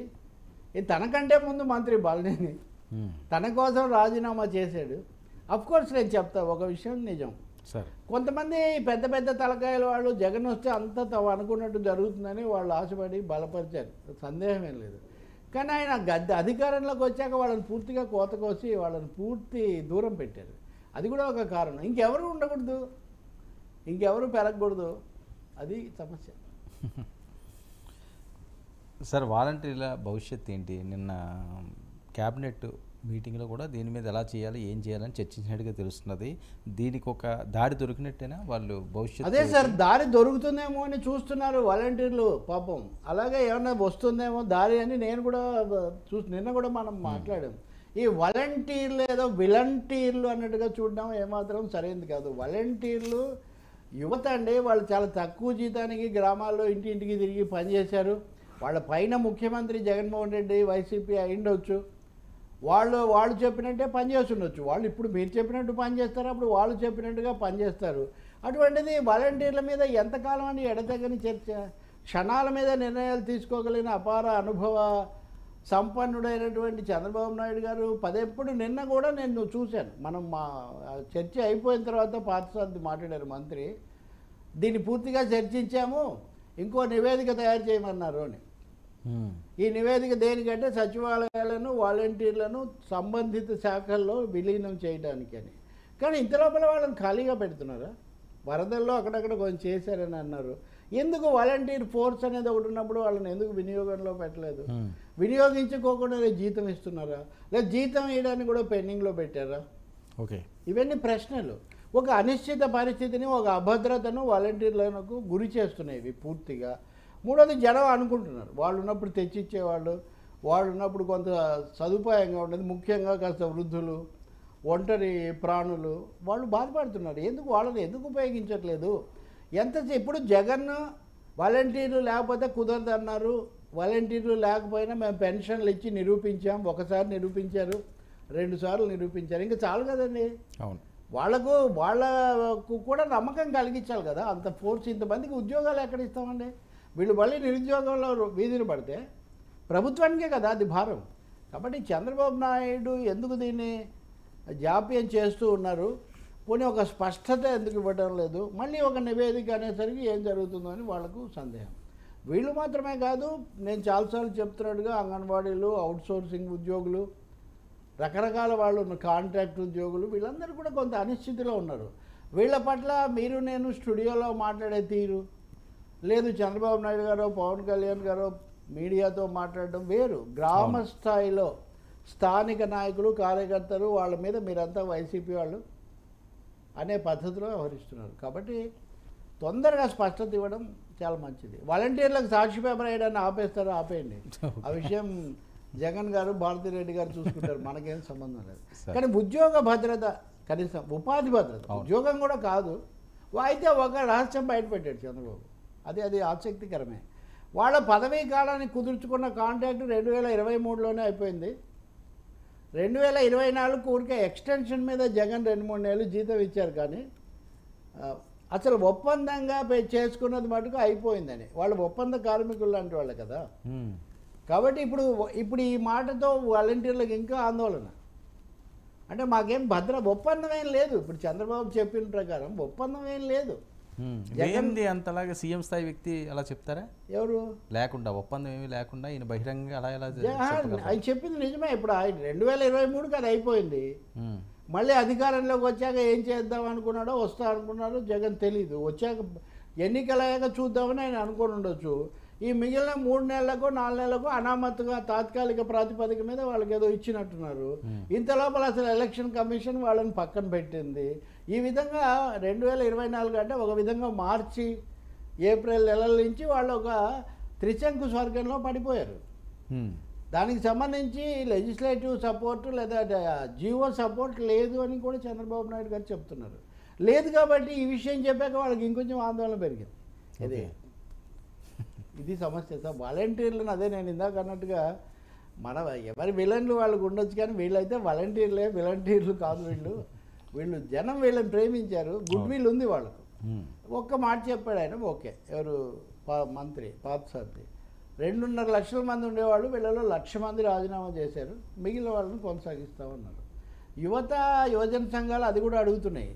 తనకంటే ముందు మంత్రి బాలినేని తన కోసం రాజీనామా చేశాడు. అఫ్కోర్స్ నేను చెప్తా ఒక విషయం నిజం, కొంతమంది పెద్ద పెద్ద తలకాయల వాళ్ళు జగన్ వస్తే అంతా తాము అనుకున్నట్టు జరుగుతుందని వాళ్ళు ఆశపడి బలపరిచారు, సందేహమేం లేదు. కానీ ఆయన అధికారంలోకి వచ్చాక వాళ్ళని పూర్తిగా కోత కోసి వాళ్ళని పూర్తి దూరం పెట్టారు. అది కూడా ఒక కారణం. ఇంకెవరు ఉండకూడదు, ఇంకెవరు పెరగకూడదు, అది సమస్య. సార్, వాలంటీర్ల భవిష్యత్తు ఏంటి? నిన్న క్యాబినెట్ మీటింగ్లో కూడా దీని మీద ఎలా చేయాలి, ఏం చేయాలని చర్చించినట్టుగా తెలుస్తున్నది. దీనికి ఒక దారి దొరికినట్టేనా వాళ్ళు భవిష్యత్తు? అదే సార్, దారి దొరుకుతుందేమో అని చూస్తున్నారు వాలంటీర్లు పాపం. అలాగే ఏమన్నా వస్తుందేమో దారి అని నేను కూడా నిన్న కూడా మనం మాట్లాడాం. ఈ వాలంటీర్లు ఏదో విలంటీర్లు అన్నట్టుగా చూడడం ఏమాత్రం సరైనది కాదు. వాలంటీర్లు యువత అండి, వాళ్ళు చాలా తక్కువ జీతానికి గ్రామాల్లో ఇంటింటికి తిరిగి పనిచేశారు. వాళ్ళ పైన ముఖ్యమంత్రి జగన్మోహన్ రెడ్డి వైసీపీ అయిండొచ్చు, వాళ్ళు చెప్పినట్టే పనిచేస్తుండొచ్చు. వాళ్ళు ఇప్పుడు మీరు చెప్పినట్టు పనిచేస్తారు, అప్పుడు వాళ్ళు చెప్పినట్టుగా పనిచేస్తారు. అటువంటిది వాలంటీర్ల మీద ఎంతకాలం అని ఎడతెగని చర్చ, క్షణాల మీద నిర్ణయాలు తీసుకోగలిగిన అపార అనుభవ సంపన్నుడైనటువంటి చంద్రబాబు నాయుడు గారు పదెప్పుడు నిన్న కూడా నేను చూశాను. మనం మా చర్చ అయిపోయిన తర్వాత పార్థసారథి మాట్లాడారు మంత్రి, దీన్ని పూర్తిగా చర్చించాము, ఇంకో నివేదిక తయారు చేయమన్నారు అని. ఈ నివేదిక దేనికంటే సచివాలయాలను వాలంటీర్లను సంబంధిత శాఖల్లో విలీనం చేయడానికి అని. కానీ ఇంత లోపల వాళ్ళని ఖాళీగా పెడుతున్నారా? వరదల్లో అక్కడక్కడ కొంచెం చేశారని అన్నారు. ఎందుకు వాలంటీర్ ఫోర్స్ అనేది ఒకటి ఉన్నప్పుడు వాళ్ళని ఎందుకు వినియోగంలో పెట్టలేదు? వినియోగించుకోకుండా జీతం ఇస్తున్నారా, లేదా జీతం ఇవ్వడానికి కూడా పెండింగ్లో పెట్టారా? ఓకే, ఇవన్నీ ప్రశ్నలు. ఒక అనిశ్చిత పరిస్థితిని, ఒక అభద్రతను వాలంటీర్లకు గురి చేస్తున్నాయి పూర్తిగా. మూడోది, జనం అనుకుంటున్నారు వాళ్ళు ఉన్నప్పుడు తెచ్చిచ్చేవాళ్ళు, వాళ్ళు ఉన్నప్పుడు కొంత సదుపాయంగా ఉండేది, ముఖ్యంగా కాస్త వృద్ధులు, ఒంటరి ప్రాణులు, వాళ్ళు బాధపడుతున్నారు. వాళ్ళని ఎందుకు ఉపయోగించట్లేదు? ఇప్పుడు జగన్ వాలంటీర్లు లేకపోతే కుదరదు అన్నారు, వాలంటీర్లు లేకపోయినా మేము పెన్షన్లు ఇచ్చి నిరూపించాం, ఒకసారి నిరూపించారు, 2 సార్లు నిరూపించారు, ఇంకా చాలు కదండి. అవును, వాళ్ళకు కూడా నమ్మకం కలిగించాలి కదా. అంత ఫోర్స్, ఇంతమందికి ఉద్యోగాలు ఎక్కడ ఇస్తామండి? వీళ్ళు మళ్ళీ నిరుద్యోగంలో వీధిని పడితే ప్రభుత్వానికే కదా అది భారం. కాబట్టి చంద్రబాబు నాయుడు ఎందుకు దీన్ని జాప్యం చేస్తూ ఉన్నారు? పోనీ ఒక స్పష్టత ఎందుకు ఇవ్వడం లేదు? మళ్ళీ ఒక నివేదిక అనేసరికి ఏం జరుగుతుందో అని వాళ్ళకు సందేహం. వీళ్ళు మాత్రమే కాదు, నేను చాలాసార్లు చెప్తున్నట్టుగా అంగన్వాడీలు, అవుట్సోర్సింగ్ ఉద్యోగులు, రకరకాల వాళ్ళు ఉన్న కాంట్రాక్ట్ ఉద్యోగులు, వీళ్ళందరూ కూడా కొంత అనిశ్చితిలో ఉన్నారు. వీళ్ళ పట్ల మీరు నేను స్టూడియోలో మాట్లాడే తీరు లేదు, చంద్రబాబు నాయుడు గారు, పవన్ కళ్యాణ్ గారు మీడియాతో మాట్లాడడం వేరు. గ్రామ స్థాయిలో స్థానిక నాయకులు, కార్యకర్తలు, వాళ్ళ మీద మీరంతా వైసీపీ వాళ్ళు అనే పద్ధతిలో వ్యవహరిస్తున్నారు. కాబట్టి తొందరగా స్పష్టత ఇవ్వడం చాలా మంచిది. వాలంటీర్లకు సాక్షి పేపర్ వేయడాన్ని ఆపేస్తారో ఆపేయండి, ఆ విషయం జగన్ గారు, భారతిరెడ్డి గారు చూసుకుంటారు, మనకేం సంబంధం లేదు. కానీ ఉద్యోగ భద్రత, కనీసం ఉపాధి భద్రత, ఉద్యోగం కూడా కాదు. అయితే ఒక రహస్యం బయటపెట్టాడు చంద్రబాబు, అది ఆసక్తికరమే. వాళ్ళ పదవీ కాలాన్ని కుదుర్చుకున్న కాంట్రాక్ట్ 2023లోనే అయిపోయింది. 2024 ఊరికే ఎక్స్టెన్షన్ మీద జగన్ 2-3 నెలలు జీతం ఇచ్చారు, కానీ అసలు ఒప్పందంగా చేసుకున్నది మటుకు అయిపోయిందని. వాళ్ళు ఒప్పంద కార్మికులు లాంటి వాళ్ళు కదా. కాబట్టి ఇప్పుడు ఈ మాటతో వాలంటీర్లకు ఇంకా ఆందోళన. అంటే మాకేం ఒప్పందం ఏం లేదు. ఇప్పుడు చంద్రబాబు చెప్పిన ప్రకారం ఒప్పందం ఏం లేదు. ఏంది అంతలాగా సీఎం స్థాయి వ్యక్తి అలా చెప్తారా? ఎవరు లేకుండా ఒప్పందం ఏమీ లేకుండా ఈయన బహిరంగంగా అలా ఎలా ఆయన చెప్పింది నిజమే. ఇప్పుడు ఆయన 2023కి అది అయిపోయింది. మళ్ళీ అధికారంలోకి వచ్చాక ఏం చేద్దాం అనుకున్నాడో, వస్తా అనుకున్నాడో జగన్ తెలీదు. వచ్చాక ఎన్నికలయ్యాక చూద్దామని ఆయన అనుకుని ఉండొచ్చు. ఈ మిగిలిన 3 నెలలకు 4 నెలలకు అనామత్తుగా తాత్కాలిక ప్రాతిపదిక మీద వాళ్ళకి ఏదో ఇచ్చినట్టున్నారు. ఇంత లోపల అసలు ఎలక్షన్ కమిషన్ వాళ్ళని పక్కన పెట్టింది. ఈ విధంగా 2024 అంటే ఒక విధంగా మార్చి ఏప్రిల్ నెలల నుంచి వాళ్ళు ఒక త్రిశంకు స్వర్గంలో పడిపోయారు. దానికి సంబంధించి లెజిస్లేటివ్ సపోర్టు లేదా జీవో సపోర్ట్ లేదు అని కూడా చంద్రబాబు నాయుడు గారు చెప్తున్నారు. లేదు కాబట్టి ఈ విషయం చెప్పాక వాళ్ళకి ఇంకొంచెం ఆందోళన పెరిగింది. ఇది సమస్య సార్. వాలంటీర్లను అదే నేను ఇందాక అన్నట్టుగా ఎవరి విలన్లు వాళ్ళకు ఉండొచ్చు, కానీ వీళ్ళైతే వాలంటీర్లు కాదు. వీళ్ళు జనం వీళ్ళని ప్రేమించారు, గుడ్ విల్ ఉంది వాళ్ళకు. ఒక్క మాట చెప్పాడు ఆయన, ఓకే. ఎవరు మంత్రి పార్థసారథి 2.5 లక్షల మంది ఉండేవాళ్ళు, వీళ్ళలో 1,00,000 మంది రాజీనామా చేశారు, మిగిలిన వాళ్ళని కొనసాగిస్తామన్నారు. యువజన సంఘాలు అది కూడా అడుగుతున్నాయి.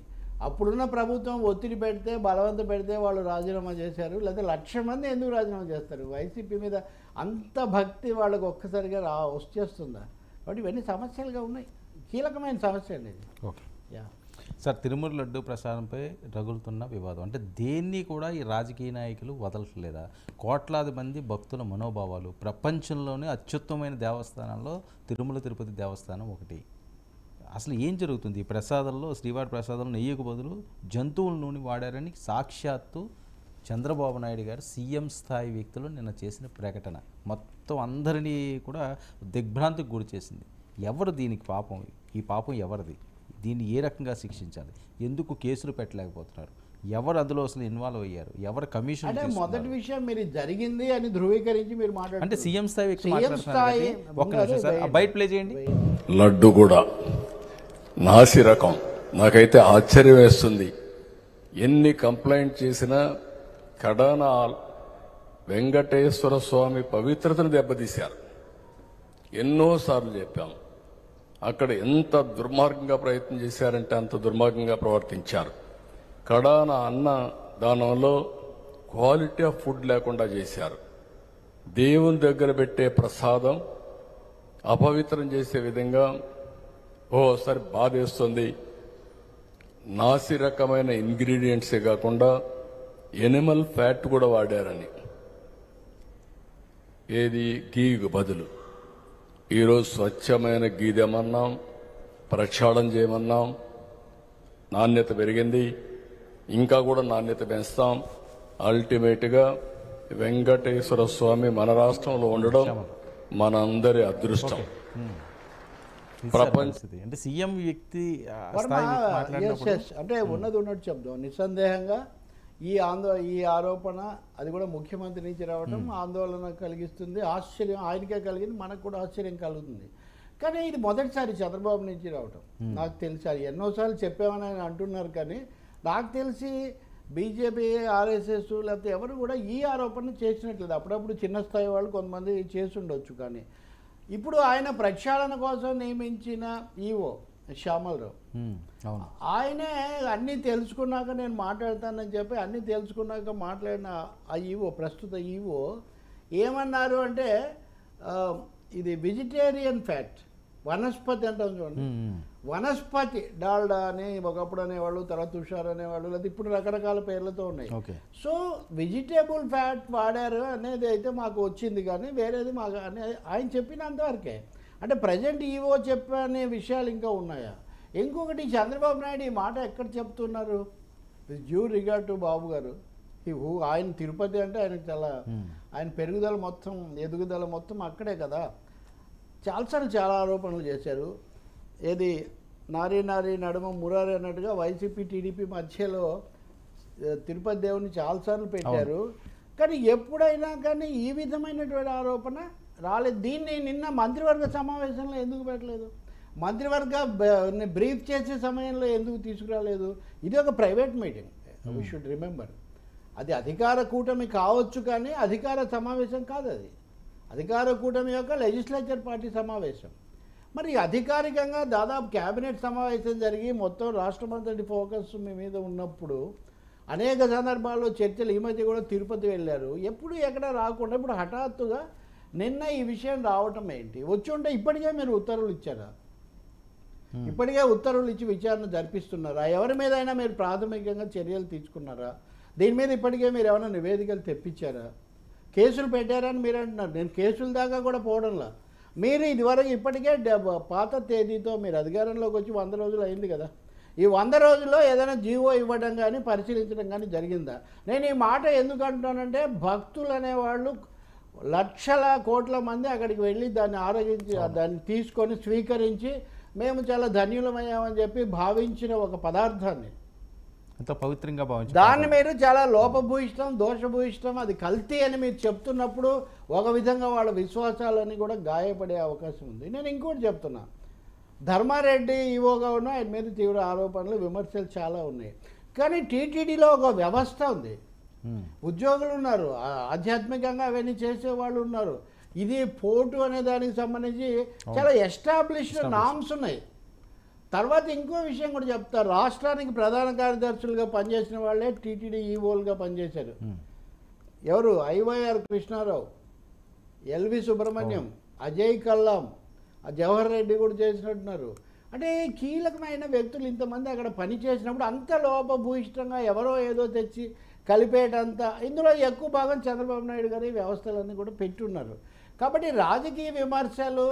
అప్పుడున్న ప్రభుత్వం ఒత్తిడి పెడితే, బలవంత పెడితే వాళ్ళు రాజీనామా చేశారు. లేదా 1,00,000 మంది ఎందుకు రాజీనామా చేస్తారు? వైసీపీ మీద అంత భక్తి వాళ్ళకు ఒక్కసారిగా వచ్చేస్తుందా? కాబట్టి ఇవన్నీ సమస్యలుగా ఉన్నాయి. కీలకమైన సమస్య అండి ఇది. ఓకే సార్, తిరుమల లడ్డు ప్రసాదంపై రగులుతున్న వివాదం అంటే దేన్ని కూడా ఈ రాజకీయ నాయకులు వదలట్లేదా? కోట్లాది మంది భక్తుల మనోభావాలు, ప్రపంచంలోనే అత్యుత్తమైన దేవస్థానాల్లో తిరుమల తిరుపతి దేవస్థానం ఒకటి. అసలు ఏం జరుగుతుంది? ఈ ప్రసాదంలో, శ్రీవారి ప్రసాదంలో నెయ్యికి బదులు జంతువుల నూనె వాడారని సాక్షాత్తు చంద్రబాబు నాయుడు గారు సీఎం స్థాయి వ్యక్తులు నిన్న చేసిన ప్రకటన మొత్తం అందరినీ కూడా దిగ్భ్రాంతికి గురి చేసింది. ఎవరు దీనికి పాపం? ఈ పాపం ఎవరిది? దీన్ని ఏ రకంగా శిక్షించాలి? ఎందుకు కేసులు పెట్టలేకపోతున్నారు? ఎవరు అందులో అసలు ఇన్వాల్వ్ అయ్యారు? ఎవరు కమిషన్? అంటే మొదటి విషయం మీరు జరిగింది అని ధృవీకరించి మీరు మాట్లాడారు. అంటే సీఎం స్థాయి వ్యక్తి మాట్లాడుతున్నారు. ఒక్క నిమిషం సార్, బయట ప్లే చేయండి. లడ్డు కూడా నాసి రకం. నాకైతే ఆశ్చర్యం వేస్తుంది. ఎన్ని కంప్లైంట్ చేసినా కడాన వెంకటేశ్వర స్వామి పవిత్రతను దెబ్బతీశారు. ఎన్నోసార్లు చెప్పాం. అక్కడ ఎంత దుర్మార్గంగా ప్రయత్నం చేశారంటే అంత దుర్మార్గంగా ప్రవర్తించారు. కడాన అన్న దానంలో క్వాలిటీ ఆఫ్ ఫుడ్ లేకుండా చేశారు. దేవుని దగ్గర పెట్టే ప్రసాదం అపవిత్రం చేసే విధంగా ఓసారి బాధేస్తుంది. నాసి రకమైన ఇంగ్రీడియంట్సే కాకుండా ఎనిమల్ ఫ్యాట్ కూడా వాడారని. ఏది గీకు బదులు ఈరోజు స్వచ్ఛమైన గీ తెమన్నాం, ప్రక్షాళన చేయమన్నాం. నాణ్యత పెరిగింది, ఇంకా కూడా నాణ్యత పెంచుతాం. అల్టిమేట్గా వెంకటేశ్వర స్వామి మన రాష్ట్రంలో ఉండడం మనందరి అదృష్టం. అంటే సీఎం వ్యక్తి అంటే ఉన్నట్టు చెప్దాం. నిస్సందేహంగా ఈ ఆరోపణ అది కూడా ముఖ్యమంత్రి నుంచి రావడం ఆందోళన కలిగిస్తుంది. ఆశ్చర్యం ఆయనకే కలిగింది, మనకు కూడా ఆశ్చర్యం కలుగుతుంది. కానీ ఇది మొదటిసారి చంద్రబాబు నుంచి రావటం. నాకు తెలిసి ఎన్నోసార్లు చెప్పామని ఆయన అంటున్నారు, కానీ నాకు తెలిసి బీజేపీ, ఆర్ఎస్ఎస్ లేకపోతే ఎవరు కూడా ఈ ఆరోపణ చేసినట్లేదు. అప్పుడప్పుడు చిన్న స్థాయి వాళ్ళు కొంతమంది చేసి ఉండొచ్చు. కానీ ఇప్పుడు ఆయన ప్రక్షాళన కోసం నియమించిన ఈవో శ్యామలరావు, ఆయనే అన్నీ తెలుసుకున్నాక నేను మాట్లాడతానని చెప్పి అన్నీ తెలుసుకున్నాక మాట్లాడిన ఆ ఈవో, ప్రస్తుత ఈవో ఏమన్నారు అంటే ఇది వెజిటేరియన్ ఫ్యాట్, వనస్పతి అంటాం చూడండి. వనస్పతి డాల్డా అని ఒకప్పుడు అనేవాళ్ళు, తర్వాత తుషార్ అనేవాళ్ళు, లేదా ఇప్పుడు రకరకాల పేర్లతో ఉన్నాయి. సో వెజిటేబుల్ ఫ్యాట్ వాడారు అనేది అయితే మాకు వచ్చింది, కానీ వేరేది మాకు ఆయన చెప్పినంతవరకే. అంటే ప్రజెంట్ ఈవో చెప్పనే విషయాలు ఇంకా ఉన్నాయా? ఇంకొకటి, చంద్రబాబు నాయుడు ఈ మాట ఎక్కడ చెప్తున్నారు? డ్యూ రిగార్డ్ టు బాబు గారు, ఆయన తిరుపతి అంటే ఆయనకు చాలా, ఆయన పెరుగుదల మొత్తం, ఎదుగుదల మొత్తం అక్కడే కదా. చాలాసార్లు చాలా ఆరోపణలు చేశారు. ఏది నారీ నడుమ మురారి అన్నట్టుగా వైసీపీ టీడీపీ మధ్యలో తిరుపతి దేవుని చాలాసార్లు పెట్టారు, కానీ ఎప్పుడైనా కానీ ఈ విధమైనటువంటి ఆరోపణ రాలేదు. దీన్ని నిన్న మంత్రివర్గ సమావేశంలో ఎందుకు పెట్టలేదు? మంత్రివర్గ బ్రీఫ్ చేసే సమయంలో ఎందుకు తీసుకురాలేదు? ఇది ఒక private meeting, we should remember. అది అధికార కూటమి కావచ్చు, కానీ అధికార సమావేశం కాదు. అధికార కూటమి యొక్క లెజిస్లేచర్ పార్టీ సమావేశం. మరి అధికారికంగా దాదాపు క్యాబినెట్ సమావేశం జరిగి మొత్తం రాష్ట్రమంతటి ఫోకస్ మీ మీద ఉన్నప్పుడు అనేక సందర్భాల్లో చర్చలు, ఈ మధ్య కూడా తిరుపతి వెళ్ళారు, ఎప్పుడు ఎక్కడ రాకుండా ఇప్పుడు హఠాత్తుగా నిన్న ఈ విషయం రావటం ఏంటి? వచ్చి ఉంటే ఇప్పటికే మీరు ఉత్తర్వులు ఇచ్చారా? ఇప్పటికే ఉత్తర్వులు ఇచ్చి విచారణ జరిపిస్తున్నారా? ఎవరి మీద అయినా మీరు ప్రాథమికంగా చర్యలు తీసుకున్నారా? దీని మీద ఇప్పటికే మీరు ఏమైనా నివేదికలు తెప్పించారా? కేసులు పెట్టారని మీరు అంటున్నారు. నేను కేసుల దాకా కూడా పోవడంలా. మీరు ఇదివరకు ఇప్పటికే పాత తేదీతో మీరు అధికారంలోకి వచ్చి 100 రోజులు అయింది కదా. ఈ 100 రోజుల్లో ఏదైనా జీవో ఇవ్వడం కానీ పరిశీలించడం కానీ జరిగిందా? నేను ఈ మాట ఎందుకు అంటున్నానంటే, భక్తులు అనేవాళ్ళు లక్షల కోట్ల మంది అక్కడికి వెళ్ళి దాన్ని ఆరోగించి దాన్ని తీసుకొని స్వీకరించి మేము చాలా ధన్యులమయ్యామని చెప్పి భావించిన ఒక పదార్థాన్ని, ఎంతో పవిత్రంగా భావించారు, దాన్ని మీరు చాలా లోపభూయిష్టం, దోషభూయిష్టం, అది కల్తీ అని మీరు చెప్తున్నప్పుడు ఒక విధంగా వాళ్ళ విశ్వాసాలని కూడా గాయపడే అవకాశం ఉంది. నేను ఇంకోటి చెప్తున్నా, ధర్మారెడ్డి ఈవోగా ఉన్న ఆయన మీద తీవ్ర ఆరోపణలు, విమర్శలు చాలా ఉన్నాయి. కానీ టీటీడీలో ఒక వ్యవస్థ ఉంది, ఉద్యోగులు ఉన్నారు, ఆధ్యాత్మికంగా అవన్నీ చేసేవాళ్ళు ఉన్నారు. ఇది పోర్టు అనే దానికి సంబంధించి చాలా ఎస్టాబ్లిష్డ్ నామ్స్ ఉన్నాయి. తర్వాత ఇంకో విషయం కూడా చెప్తారు, రాష్ట్రానికి ప్రధాన కార్యదర్శులుగా పనిచేసిన వాళ్ళే టీటీడీ ఈవోలుగా పనిచేశారు. ఎవరు? ఐవైఆర్ కృష్ణారావు, ఎల్వి సుబ్రహ్మణ్యం, అజయ్ కల్లాం, జవహర్ రెడ్డి కూడా చేసినట్టున్నారు. అంటే కీలకమైన వ్యక్తులు ఇంతమంది అక్కడ పని చేసినప్పుడు అంత లోపభూయిష్టంగా ఎవరో ఏదో తెచ్చి కలిపేటంత, ఇందులో ఎక్కువ భాగం చంద్రబాబు నాయుడు గారి వ్యవస్థలన్నీ కూడా పెట్టున్నారు. కాబట్టి రాజకీయ విమర్శలు,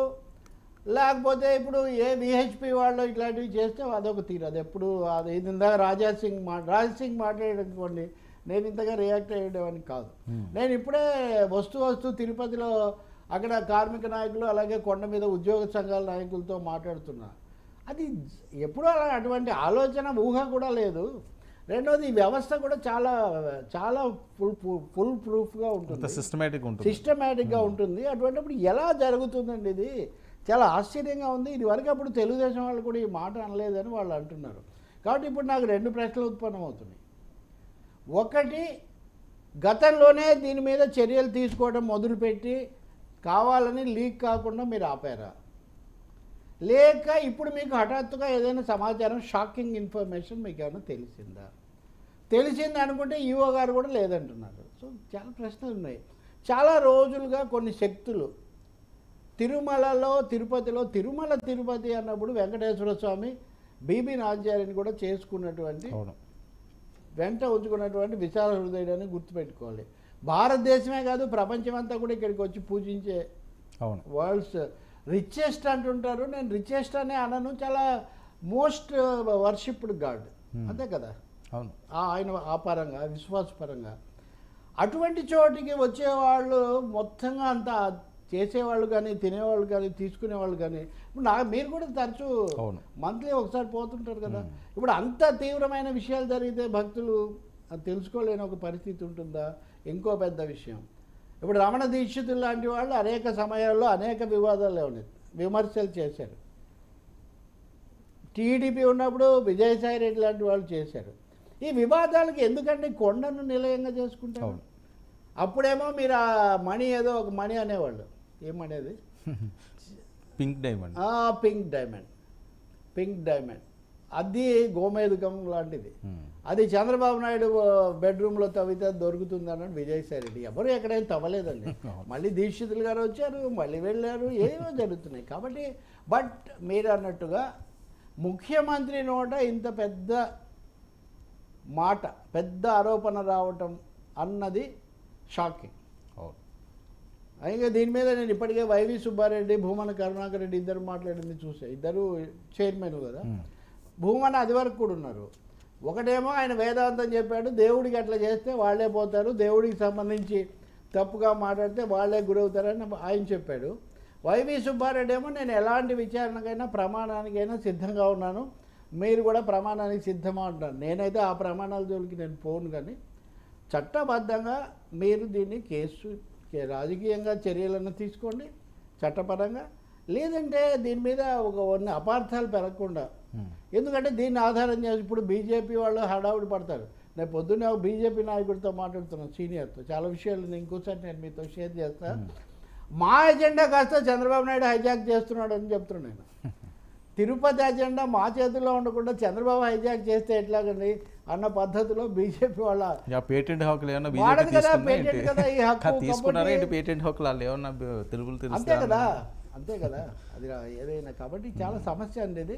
లేకపోతే ఇప్పుడు ఏ విహెచ్పి వాళ్ళు ఇట్లాంటివి చేస్తే అదొక తీరు. అది ఎప్పుడు అది ఇందాక రాజ్ సింగ్ మాట్లాడేటనుకోండి, నేను ఇంతగా రియాక్ట్ అయ్యేవాడిని కాదు. నేను ఇప్పుడే వస్తూ తిరుపతిలో అక్కడ కార్మిక నాయకులు, అలాగే కొండ మీద ఉద్యోగ సంఘాల నాయకులతో మాట్లాడుతున్నా. అది ఎప్పుడూ అలా అటువంటి ఆలోచన, ఊహ కూడా లేదు. రెండోది, ఈ వ్యవస్థ కూడా చాలా చాలా ఫుల్ ప్రూఫ్గా ఉంటుంది, సిస్టమేటిక్గా ఉంటుంది. అటువంటిప్పుడు ఎలా జరుగుతుందండి ఇది? చాలా ఆశ్చర్యంగా ఉంది. ఇది వరకు అప్పుడు తెలుగుదేశం వాళ్ళు కూడా ఈ మాట అనలేదని వాళ్ళు అంటున్నారు. కాబట్టి ఇప్పుడు నాకు 2 ప్రశ్నలు ఉత్పన్నమవుతున్నాయి. ఒకటి, గతంలోనే దీని మీద చర్యలు తీసుకోవడం మొదలుపెట్టి కావాలని లీక్ కాకుండా మీరు ఆపారా? లేక ఇప్పుడు మీకు హఠాత్తుగా ఏదైనా సమాచారం, షాకింగ్ ఇన్ఫర్మేషన్ మీకు ఏమైనా తెలిసిందా? తెలిసింది అనుకుంటే ఈవో గారు కూడా లేదంటున్నారు. సో చాలా ప్రశ్నలు ఉన్నాయి. చాలా రోజులుగా కొన్ని శక్తులు తిరుమలలో, తిరుపతిలో, తిరుపతి అన్నప్పుడు వెంకటేశ్వర స్వామి, బీబీ నాంచారిని కూడా చేసుకున్నటువంటి, వెంట ఉంచుకున్నటువంటి విశాల హృదయుడని గుర్తుపెట్టుకోవాలి. భారతదేశమే కాదు, ప్రపంచమంతా కూడా ఇక్కడికి వచ్చి పూజించే వరల్డ్స్ రిచెస్ట్ అంటుంటారు. నేను రిచెస్ట్ అనే అనను, చాలా మోస్ట్ వర్షిప్డ్ గాడ్, అంతే కదా. ఆయన ఆ పరంగా, విశ్వాసపరంగా అటువంటి చోటికి వచ్చేవాళ్ళు మొత్తంగా అంతా చేసేవాళ్ళు కానీ, తినేవాళ్ళు కానీ, తీసుకునేవాళ్ళు కానీ, ఇప్పుడు మీరు కూడా తరచూ మంత్లీ ఒకసారి పోతుంటారు కదా. ఇప్పుడు అంత తీవ్రమైన విషయాలు జరిగితే భక్తులు అది తెలుసుకోలేని ఒక పరిస్థితి ఉంటుందా? ఇంకో పెద్ద విషయం, ఇప్పుడు రమణ దీక్షితులు లాంటి వాళ్ళు అనేక సమయాల్లో అనేక వివాదాలు ఉన్నాయి, విమర్శలు చేశారు. టీడీపీ ఉన్నప్పుడు విజయసాయి రెడ్డి లాంటి వాళ్ళు చేశారు. ఈ వివాదాలకి ఎందుకంటే కొండను నిలయంగా చేసుకుంటారు. అప్పుడేమో మీరు ఆ మణి, ఏదో ఒక మణి అనేవాళ్ళు, ఏమనేది, పింక్ డైమండ్, పింక్ డైమండ్, అది గోమేధకం లాంటిది. అది చంద్రబాబు నాయుడు బెడ్రూమ్లో తవ్వితే దొరుకుతుంది అన్నాడు విజయసాయి రెడ్డి. ఎవరు ఎక్కడైనా తవ్వలేదండి. మళ్ళీ దీక్షితులు గారు వచ్చారు, మళ్ళీ వెళ్ళారు, ఏవో జరుగుతున్నాయి. కాబట్టి బట్ మీరు అన్నట్టుగా ముఖ్యమంత్రి నోట ఇంత పెద్ద మాట, పెద్ద ఆరోపణ రావటం అన్నది షాకింగ్. అయితే దీని మీద నేను ఇప్పటికే వైవి సుబ్బారెడ్డి, భూమన కరుణాకర్ రెడ్డి ఇద్దరు మాట్లాడింది చూసా. ఇద్దరు చైర్మన్ కదా. భూమన అది వరకు కూడా ఉన్నారు. ఒకటేమో ఆయన వేదాంతం చెప్పాడు, దేవుడికి అట్లా చేస్తే వాళ్ళే పోతారు, దేవుడికి సంబంధించి తప్పుగా మాట్లాడితే వాళ్ళే గురవుతారని ఆయన చెప్పాడు. వైవి సుబ్బారెడ్డి ఏమో నేను ఎలాంటి విచారణకైనా, ప్రమాణానికైనా సిద్ధంగా ఉన్నాను, మీరు కూడా ప్రమాణానికి సిద్ధమా అంటారు. నేనైతే ఆ ప్రమాణాల జోలికి నేను పోను, కానీ చట్టబద్ధంగా మీరు దీన్ని కేసు, రాజకీయంగా చర్యలను తీసుకోండి చట్టపరంగా, లేదంటే దీని మీద ఒక అపార్థాలు పెరగకుండా. ఎందుకంటే దీన్ని ఆధారం చేసి ఇప్పుడు బీజేపీ వాళ్ళు హడావుడి పడతారు. నేను పొద్దున్నే ఒక బీజేపీ నాయకుడితో మాట్లాడుతున్నాను, సీనియర్తో, చాలా విషయాలు ఇంకోసారి నేను మీతో షేర్ చేస్తాను. మా ఎజెండా కాస్త చంద్రబాబు నాయుడు హైజాక్ చేస్తున్నాడు అని చెప్తున్నాను నేను. తిరుపతి ఎజెండా మా చేతుల్లో ఉండకుండా చంద్రబాబు హైజాక్ చేస్తే ఎట్లాగండి అన్న పద్ధతిలో బీజేపీ వాళ్ళ పేటెంట్ హక్కులు ఏమన్నా వాడదు బీజేపీ కదా, patent కదా ఈ హక్కు. తీసుకున్నారా కాబట్టి- ఏంటి పేటెంట్ హక్కులు వాళ్ళు ఏమన్నా తెలుగులు అంతే కదా, తెలుసు అంతే కదా, అది ఏదైనా కాబట్టి చాలా సమస్య అండి ఇది.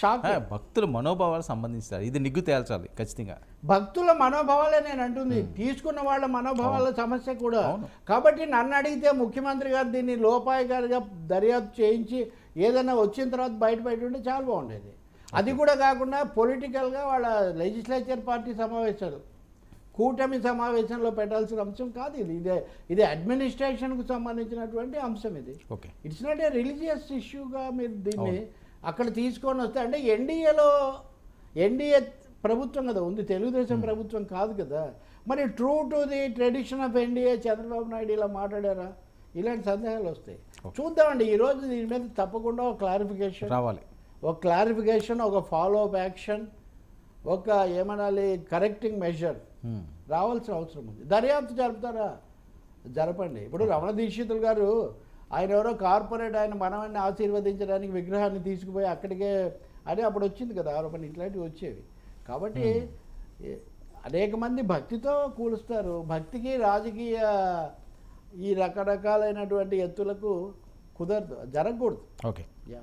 షాక్. భక్తుల మనోభావాలు సంబంధించారు, ఇది నిగ్గు తేల్చాలి ఖచ్చితంగా. భక్తుల మనోభావాలే నేను అంటుంది, తీసుకున్న వాళ్ళ మనోభావాల సమస్య కూడా. కాబట్టి నన్ను అడిగితే ముఖ్యమంత్రి గారు దీన్ని లోపాయికారిగా దర్యాప్తు చేయించి ఏదైనా వచ్చిన తర్వాత బయట ఉంటే చాలా బాగుండేది. అది కూడా కాకుండా పొలిటికల్గా వాళ్ళ లెజిస్లేచర్ పార్టీ సమావేశాలు, కూటమి సమావేశంలో పెట్టాల్సిన అంశం కాదు ఇది. ఇది అడ్మినిస్ట్రేషన్కు సంబంధించినటువంటి అంశం ఇది. Okay, it's not a religious ఇష్యూగా మీరు దీన్ని అక్కడ తీసుకొని వస్తే, అంటే ఎన్డీఏ ప్రభుత్వం కదా ఉంది, తెలుగుదేశం ప్రభుత్వం కాదు కదా. మరి true to the tradition of NDA Chandrababu Naidu ఇలా మాట్లాడారా? ఇలాంటి సందేహాలు వస్తాయి. చూద్దామండి, ఈరోజు దీని మీద తప్పకుండా ఒక క్లారిఫికేషన్ రావాలి, ఒక ఫాలో అప్ యాక్షన్, ఒక ఏమనాలి కరెక్టింగ్ మెజర్ రావాల్సిన అవసరం ఉంది. దర్యాప్తు జరుపుతారా? జరపండి. ఇప్పుడు రమణ దీక్షితులు గారు, ఆయన ఎవరో కార్పొరేట్, ఆయన మనవాన్ని ఆశీర్వదించడానికి విగ్రహాన్ని తీసుకుపోయి అక్కడికే అని అప్పుడు వచ్చింది కదా ఆరోపణ, ఇట్లాంటివి వచ్చేవి. కాబట్టి అనేక మంది భక్తితో కూలుస్తారు. భక్తికి రాజకీయ ఈ రకరకాలైనటువంటి ఎత్తులకు కుదరదు, జరగకూడదు. ఓకే. యా.